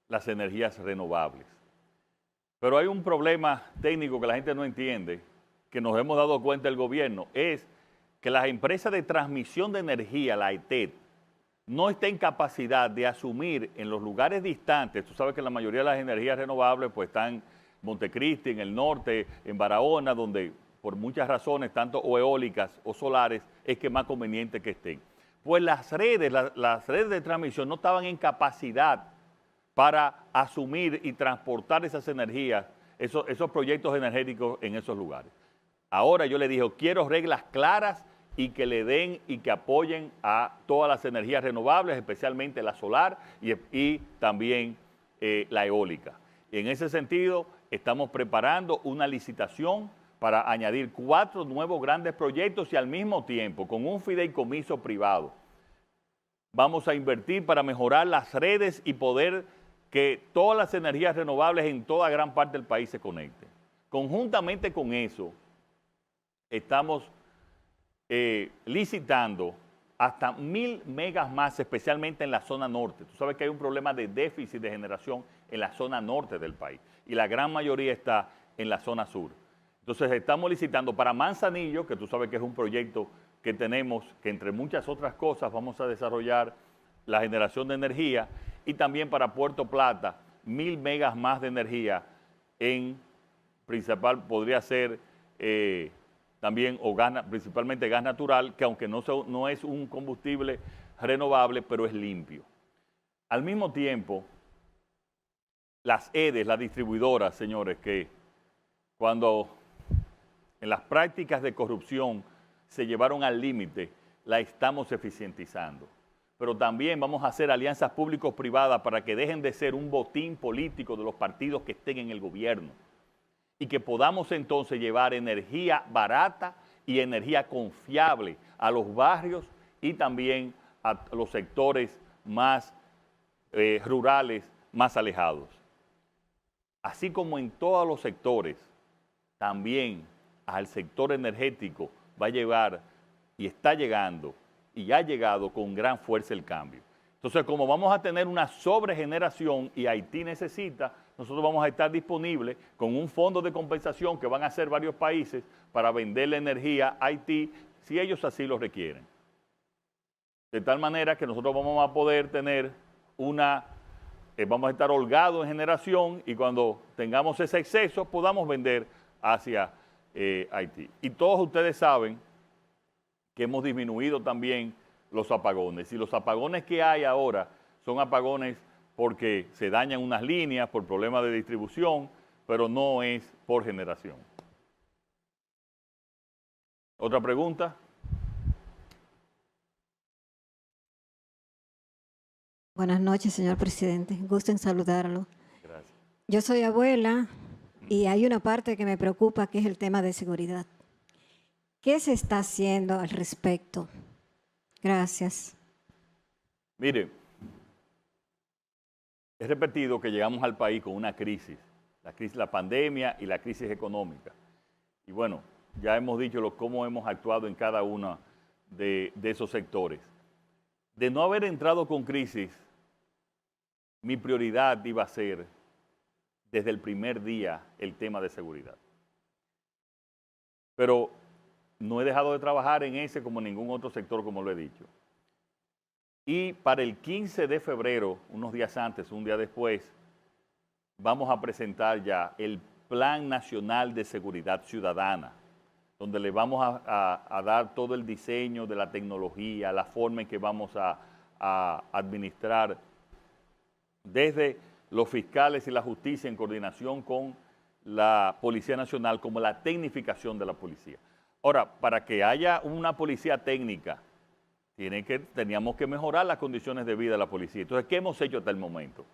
las energías renovables. Pero hay un problema técnico que la gente no entiende, que nos hemos dado cuenta el gobierno, es que las empresas de transmisión de energía, la AETED, no está en capacidad de asumir en los lugares distantes. Tú sabes que la mayoría de las energías renovables pues están en Montecristi, en el norte, en Barahona, donde por muchas razones, tanto o eólicas o solares, es que es más conveniente que estén. Pues las redes de transmisión no estaban en capacidad para asumir y transportar esas energías, esos proyectos energéticos en esos lugares. Ahora yo le dije, quiero reglas claras y que le den y que apoyen a todas las energías renovables, especialmente la solar y también la eólica. Y en ese sentido, estamos preparando una licitación para añadir 4 nuevos grandes proyectos y al mismo tiempo, con un fideicomiso privado, vamos a invertir para mejorar las redes y poder que todas las energías renovables en toda gran parte del país se conecten. Conjuntamente con eso, estamos licitando hasta 1.000 megas más, especialmente en la zona norte. Tú sabes que hay un problema de déficit de generación en la zona norte del país y la gran mayoría está en la zona sur. Entonces estamos licitando para Manzanillo, que tú sabes que es un proyecto que tenemos, que entre muchas otras cosas vamos a desarrollar la generación de energía, y también para Puerto Plata, 1.000 megas más de energía en principal, podría ser también o gas, principalmente gas natural, que aunque no es un combustible renovable, pero es limpio. Al mismo tiempo, las EDES, las distribuidoras, señores, que cuando en las prácticas de corrupción se llevaron al límite, la estamos eficientizando. Pero también vamos a hacer alianzas público-privadas para que dejen de ser un botín político de los partidos que estén en el gobierno y que podamos entonces llevar energía barata y energía confiable a los barrios y también a los sectores más rurales, más alejados. Así como en todos los sectores, también al sector energético va a llevar y está llegando y ha llegado con gran fuerza el cambio. Entonces, como vamos a tener una sobregeneración y Haití necesita, nosotros vamos a estar disponibles con un fondo de compensación que van a hacer varios países para venderle energía a Haití si ellos así lo requieren. De tal manera que nosotros vamos a poder tener vamos a estar holgados en generación y cuando tengamos ese exceso podamos vender hacia Haití. Y todos ustedes saben que hemos disminuido también los apagones. Y los apagones que hay ahora son apagones porque se dañan unas líneas por problemas de distribución, pero no es por generación. ¿Otra pregunta? Buenas noches, señor presidente. Gusto en saludarlo. Gracias. Yo soy abuela y hay una parte que me preocupa, que es el tema de seguridad. ¿Qué se está haciendo al respecto? Gracias. Mire, he repetido que llegamos al país con una crisis, la pandemia y la crisis económica. Y bueno, ya hemos dicho cómo hemos actuado en cada uno de esos sectores. De no haber entrado con crisis, mi prioridad iba a ser, desde el primer día, el tema de seguridad. Pero no he dejado de trabajar en ese como en ningún otro sector, como lo he dicho. Y para el 15 de febrero, unos días antes, un día después, vamos a presentar ya el Plan Nacional de Seguridad Ciudadana, donde le vamos a dar todo el diseño de la tecnología, la forma en que vamos a administrar desde los fiscales y la justicia en coordinación con la Policía Nacional, como la tecnificación de la policía. Ahora, para que haya una policía técnica, teníamos que mejorar las condiciones de vida de la policía. Entonces, ¿qué hemos hecho hasta el momento?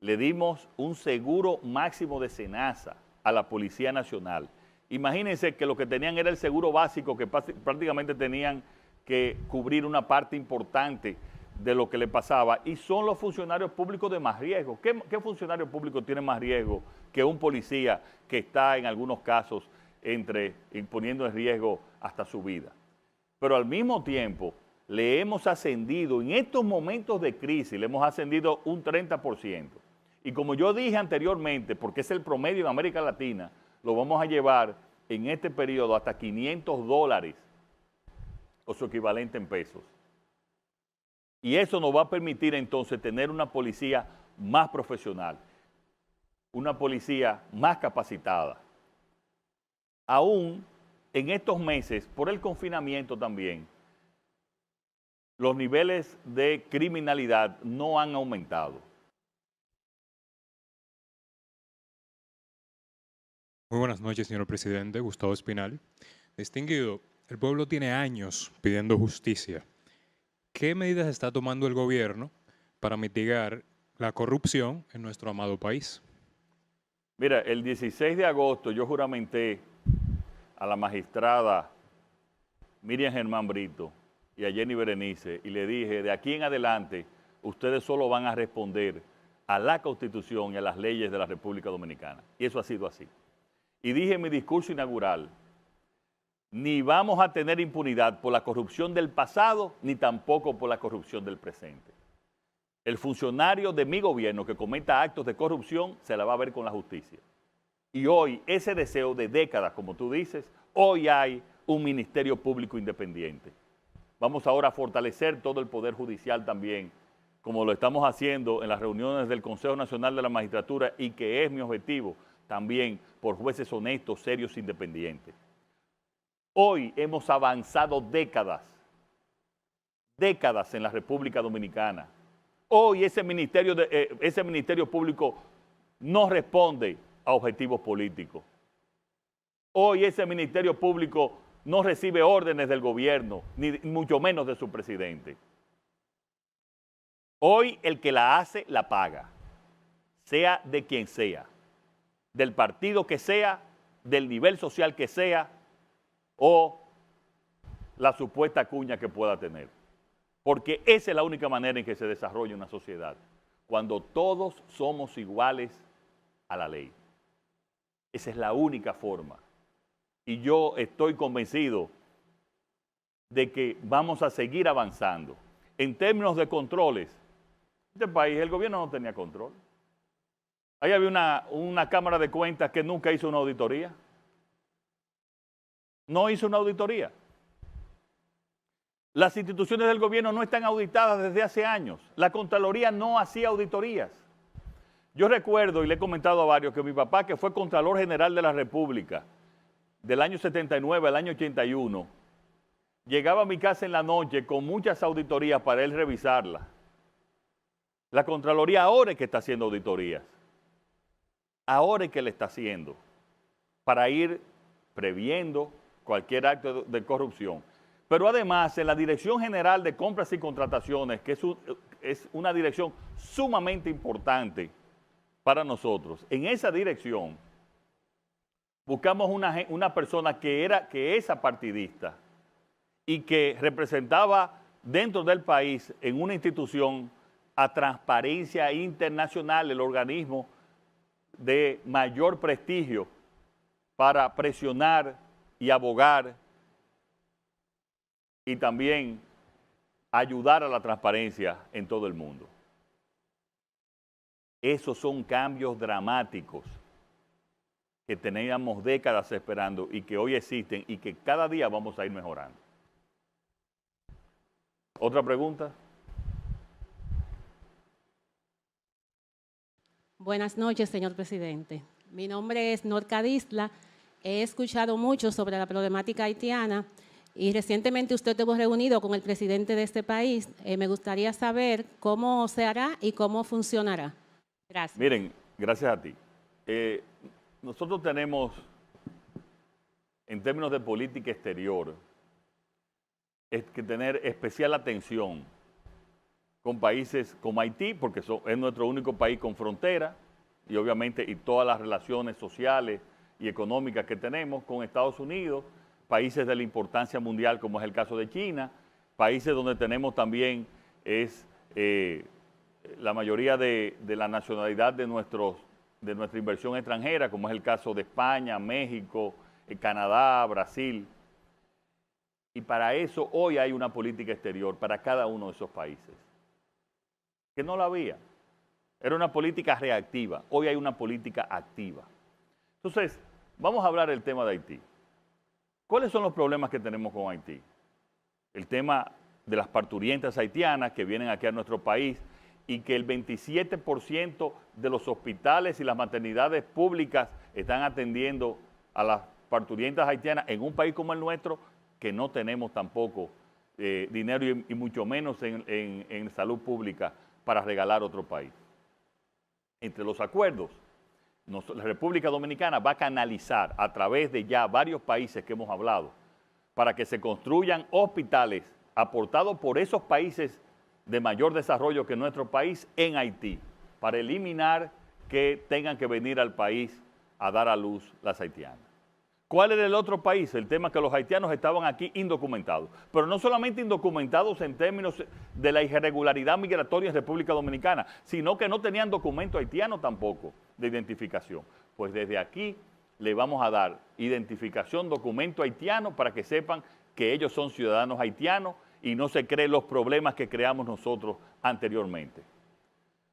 Le dimos un seguro máximo de SENASA a la Policía Nacional. Imagínense que lo que tenían era el seguro básico, que prácticamente tenían que cubrir una parte importante de lo que le pasaba, y son los funcionarios públicos de más riesgo. ¿Qué funcionario público tiene más riesgo que un policía que está en algunos casos poniendo en riesgo hasta su vida? Pero al mismo tiempo le hemos ascendido, en estos momentos de crisis, le hemos ascendido un 30%. Y como yo dije anteriormente, porque es el promedio en América Latina, lo vamos a llevar en este periodo hasta $500 o su equivalente en pesos. Y eso nos va a permitir entonces tener una policía más profesional, una policía más capacitada. Aún en estos meses, por el confinamiento también, los niveles de criminalidad no han aumentado. Muy buenas noches, señor presidente. Gustavo Espinal. Distinguido, el pueblo tiene años pidiendo justicia. ¿Qué medidas está tomando el gobierno para mitigar la corrupción en nuestro amado país? Mira, el 16 de agosto yo juramenté a la magistrada Miriam Germán Brito y a Jenny Berenice y le dije, de aquí en adelante, ustedes solo van a responder a la Constitución y a las leyes de la República Dominicana. Y eso ha sido así. Y dije en mi discurso inaugural, ni vamos a tener impunidad por la corrupción del pasado, ni tampoco por la corrupción del presente. El funcionario de mi gobierno que cometa actos de corrupción se la va a ver con la justicia. Y hoy, ese deseo de décadas, como tú dices, hoy hay un Ministerio Público Independiente. Vamos ahora a fortalecer todo el Poder Judicial también, como lo estamos haciendo en las reuniones del Consejo Nacional de la Magistratura y que es mi objetivo también por jueces honestos, serios e independientes. Hoy hemos avanzado décadas en la República Dominicana. Hoy ese Ministerio Público no responde a objetivos políticos. Hoy ese Ministerio Público no recibe órdenes del gobierno, ni mucho menos de su presidente. Hoy el que la hace, la paga, sea de quien sea, del partido que sea, del nivel social que sea, o la supuesta cuña que pueda tener. Porque esa es la única manera en que se desarrolla una sociedad, cuando todos somos iguales a la ley. Esa es la única forma. Y yo estoy convencido de que vamos a seguir avanzando. En términos de controles, este país, el gobierno no tenía control. Ahí había una Cámara de Cuentas que nunca hizo una auditoría. No hizo una auditoría. Las instituciones del gobierno no están auditadas desde hace años. La Contraloría no hacía auditorías. Yo recuerdo, y le he comentado a varios, que mi papá, que fue Contralor General de la República, del año 79 al año 81, llegaba a mi casa en la noche con muchas auditorías para él revisarlas. La Contraloría ahora es que está haciendo auditorías. Ahora es que le está haciendo, para ir previendo cualquier acto de corrupción. Pero además, en la Dirección General de Compras y Contrataciones, que es una dirección sumamente importante para nosotros, en esa dirección buscamos una persona que es apartidista y que representaba dentro del país, en una institución, a Transparencia Internacional, el organismo de mayor prestigio para presionar y abogar y también ayudar a la transparencia en todo el mundo. Esos son cambios dramáticos que teníamos décadas esperando y que hoy existen y que cada día vamos a ir mejorando. ¿Otra pregunta? Buenas noches, señor presidente. Mi nombre es Norca Disla. He escuchado mucho sobre la problemática haitiana y recientemente usted estuvo reunido con el presidente de este país. Me gustaría saber cómo se hará y cómo funcionará. Gracias. Miren, gracias a ti. Nosotros tenemos, en términos de política exterior, que tener especial atención con países como Haití, porque es nuestro único país con frontera, y obviamente y todas las relaciones sociales y económicas que tenemos con Estados Unidos, países de la importancia mundial como es el caso de China, países donde tenemos también la mayoría de la nacionalidad de nuestra inversión extranjera, como es el caso de España, México, Canadá, Brasil. Y para eso hoy hay una política exterior para cada uno de esos países, que no la había. Era una política reactiva, hoy hay una política activa. Entonces, vamos a hablar del tema de Haití. ¿Cuáles son los problemas que tenemos con Haití? El tema de las parturientas haitianas que vienen aquí a nuestro país y que el 27% de los hospitales y las maternidades públicas están atendiendo a las parturientas haitianas en un país como el nuestro, que no tenemos tampoco dinero y mucho menos en salud pública para regalar a otro país. Entre los acuerdos, la República Dominicana va a canalizar a través de ya varios países que hemos hablado para que se construyan hospitales aportados por esos países de mayor desarrollo que nuestro país en Haití, para eliminar que tengan que venir al país a dar a luz las haitianas. ¿Cuál era el otro país? El tema que los haitianos estaban aquí indocumentados, pero no solamente indocumentados en términos de la irregularidad migratoria en República Dominicana, sino que no tenían documento haitiano tampoco de identificación. Pues desde aquí le vamos a dar identificación, documento haitiano para que sepan que ellos son ciudadanos haitianos y no se creen los problemas que creamos nosotros anteriormente.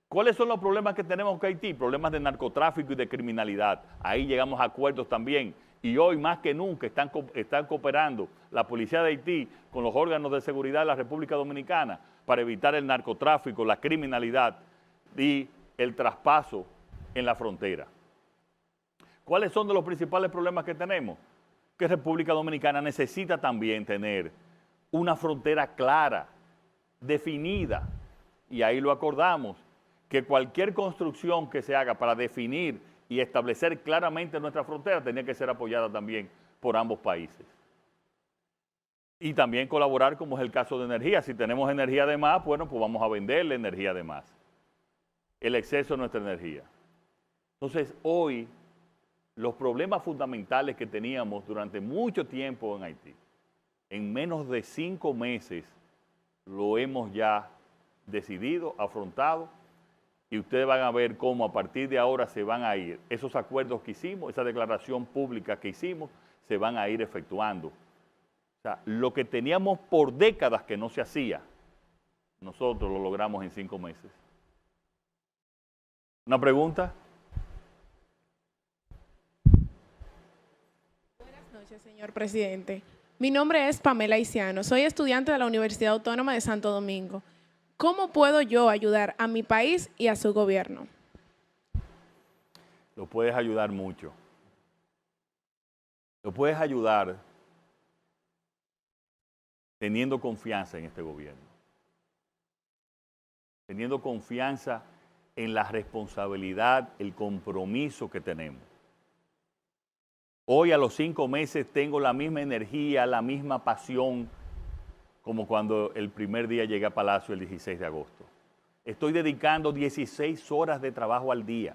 ¿Cuáles son los problemas que tenemos con Haití? Problemas de narcotráfico y de criminalidad. Ahí llegamos a acuerdos también. Y hoy más que nunca están cooperando la policía de Haití con los órganos de seguridad de la República Dominicana para evitar el narcotráfico, la criminalidad y el traspaso en la frontera. ¿Cuáles son de los principales problemas que tenemos? Que República Dominicana necesita también tener una frontera clara, definida, y ahí lo acordamos, que cualquier construcción que se haga para definir y establecer claramente nuestra frontera tenía que ser apoyada también por ambos países. Y también colaborar, como es el caso de energía. Si tenemos energía de más, bueno, pues vamos a venderle energía de más. El exceso de nuestra energía. Entonces, hoy, los problemas fundamentales que teníamos durante mucho tiempo en Haití, en menos de 5 meses, lo hemos ya decidido, afrontado, y ustedes van a ver cómo a partir de ahora se van a ir. Esos acuerdos que hicimos, esa declaración pública que hicimos, se van a ir efectuando. O sea, lo que teníamos por décadas que no se hacía, nosotros lo logramos en 5 meses. ¿Una pregunta? Buenas noches, señor presidente. Mi nombre es Pamela Isiano. Soy estudiante de la Universidad Autónoma de Santo Domingo. ¿Cómo puedo yo ayudar a mi país y a su gobierno? Lo puedes ayudar mucho. Lo puedes ayudar teniendo confianza en este gobierno. Teniendo confianza en la responsabilidad, el compromiso que tenemos. Hoy a los 5 meses tengo la misma energía, la misma pasión como cuando el primer día llegué a Palacio el 16 de agosto. Estoy dedicando 16 horas de trabajo al día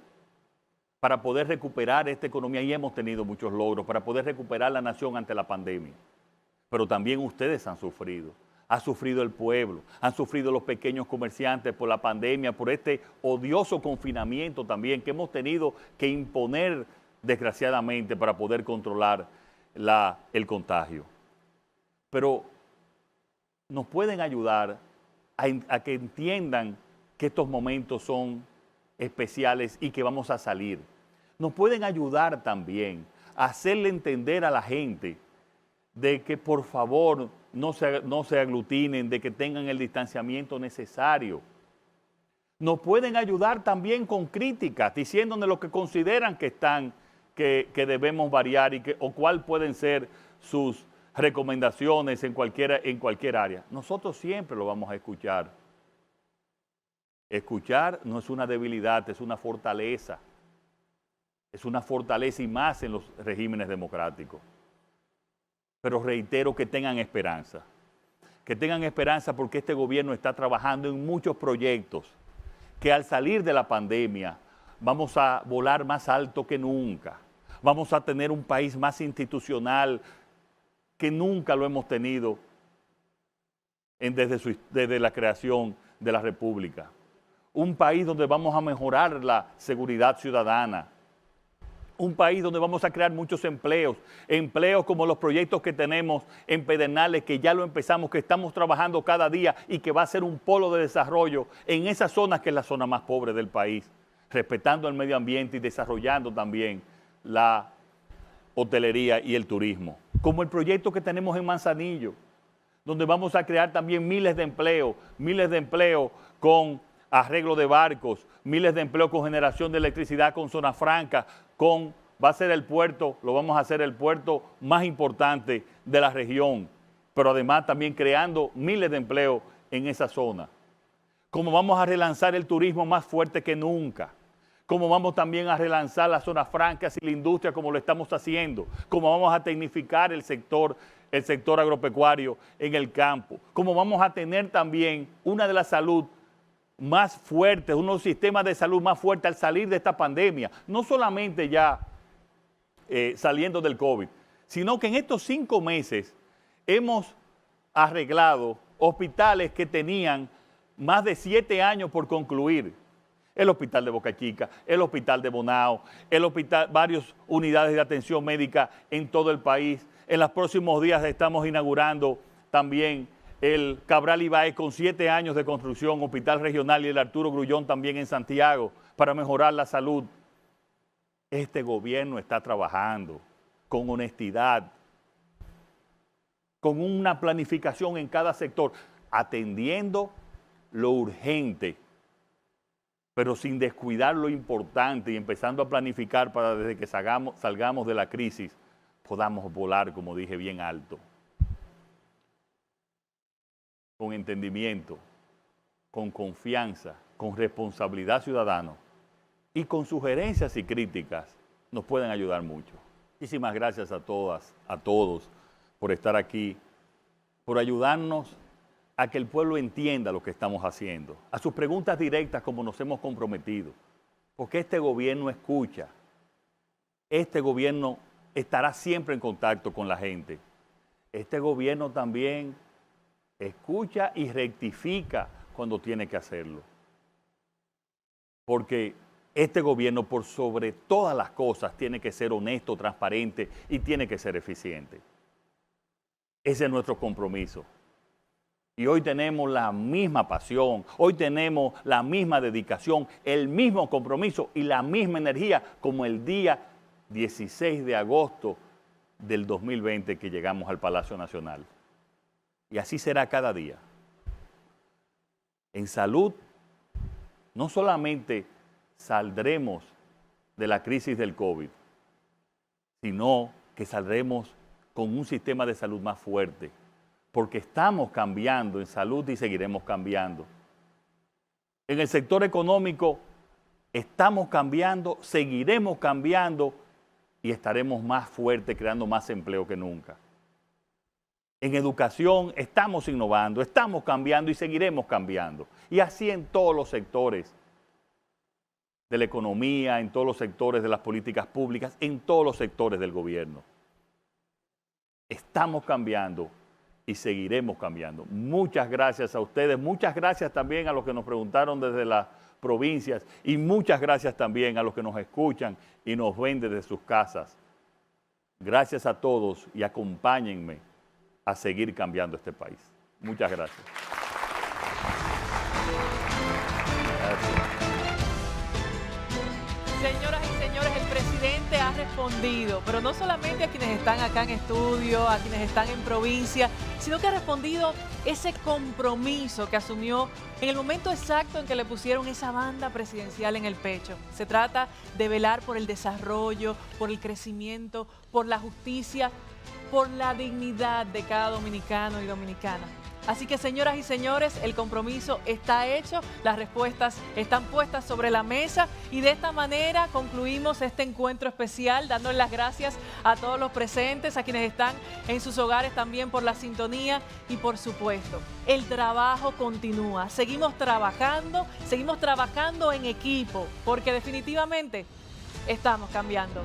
para poder recuperar esta economía, y hemos tenido muchos logros, para poder recuperar la nación ante la pandemia. Pero también ustedes han sufrido. Ha sufrido el pueblo, han sufrido los pequeños comerciantes por la pandemia, por este odioso confinamiento también que hemos tenido que imponer desgraciadamente para poder controlar el contagio. Pero nos pueden ayudar a que entiendan que estos momentos son especiales y que vamos a salir. Nos pueden ayudar también a hacerle entender a la gente de que por favor no se aglutinen, de que tengan el distanciamiento necesario. Nos pueden ayudar también con críticas, diciéndonos lo que consideran que debemos variar o cuál pueden ser sus recomendaciones en cualquier área. Nosotros siempre lo vamos a escuchar. Escuchar no es una debilidad, es una fortaleza. Es una fortaleza y más en los regímenes democráticos. Pero reitero que tengan esperanza. Que tengan esperanza porque este gobierno está trabajando en muchos proyectos que al salir de la pandemia vamos a volar más alto que nunca. Vamos a tener un país más institucional que nunca lo hemos tenido desde la creación de la República. Un país donde vamos a mejorar la seguridad ciudadana. Un país donde vamos a crear muchos empleos como los proyectos que tenemos en Pedernales, que ya lo empezamos, que estamos trabajando cada día y que va a ser un polo de desarrollo en esas zonas que es la zona más pobre del país, respetando el medio ambiente y desarrollando también la hotelería y el turismo. Como el proyecto que tenemos en Manzanillo, donde vamos a crear también miles de empleos con arreglo de barcos, miles de empleos con generación de electricidad con zona franca, va a ser el puerto, lo vamos a hacer el puerto más importante de la región, pero además también creando miles de empleos en esa zona. Como vamos a relanzar el turismo más fuerte que nunca, como vamos también a relanzar las zonas francas y la industria como lo estamos haciendo, como vamos a tecnificar el sector agropecuario en el campo, como vamos a tener también una de la salud más fuertes, unos sistemas de salud más fuertes al salir de esta pandemia, no solamente ya saliendo del COVID, sino que en estos 5 meses hemos arreglado hospitales que tenían más de 7 años por concluir. El hospital de Boca Chica, el hospital de Bonao, varias unidades de atención médica en todo el país. En los próximos días estamos inaugurando también el Cabral Ibáez con 7 años de construcción, hospital regional, y el Arturo Grullón también en Santiago para mejorar la salud. Este gobierno está trabajando con honestidad, con una planificación en cada sector, atendiendo lo urgente, pero sin descuidar lo importante y empezando a planificar para desde que salgamos de la crisis podamos volar, como dije, bien alto. Con entendimiento, con confianza, con responsabilidad ciudadana y con sugerencias y críticas nos pueden ayudar mucho. Muchísimas gracias a todas, a todos por estar aquí, por ayudarnos a que el pueblo entienda lo que estamos haciendo, a sus preguntas directas como nos hemos comprometido, porque este gobierno escucha, este gobierno estará siempre en contacto con la gente, este gobierno también escucha y rectifica cuando tiene que hacerlo. Porque este gobierno, por sobre todas las cosas, tiene que ser honesto, transparente y tiene que ser eficiente. Ese es nuestro compromiso. Y hoy tenemos la misma pasión, hoy tenemos la misma dedicación, el mismo compromiso y la misma energía como el día 16 de agosto del 2020 que llegamos al Palacio Nacional. Y así será cada día. En salud, no solamente saldremos de la crisis del COVID, sino que saldremos con un sistema de salud más fuerte, porque estamos cambiando en salud y seguiremos cambiando. En el sector económico estamos cambiando, seguiremos cambiando y estaremos más fuertes, creando más empleo que nunca. En educación estamos innovando, estamos cambiando y seguiremos cambiando. Y así en todos los sectores. de la economía, en todos los sectores de las políticas públicas, en todos los sectores del gobierno. Estamos cambiando y seguiremos cambiando. Muchas gracias a ustedes, muchas gracias también a los que nos preguntaron desde las provincias y muchas gracias también a los que nos escuchan y nos ven desde sus casas. Gracias a todos y acompáñenme a seguir cambiando este país. Muchas gracias. Señoras y señores, el presidente ha respondido, pero no solamente a quienes están acá en estudio, a quienes están en provincia, sino que ha respondido ese compromiso que asumió en el momento exacto en que le pusieron esa banda presidencial en el pecho. Se trata de velar por el desarrollo, por el crecimiento, por la justicia, por la dignidad de cada dominicano y dominicana. Así que, señoras y señores, el compromiso está hecho, las respuestas están puestas sobre la mesa y de esta manera concluimos este encuentro especial, dándole las gracias a todos los presentes, a quienes están en sus hogares también por la sintonía y, por supuesto, el trabajo continúa. Seguimos trabajando en equipo, porque definitivamente estamos cambiando.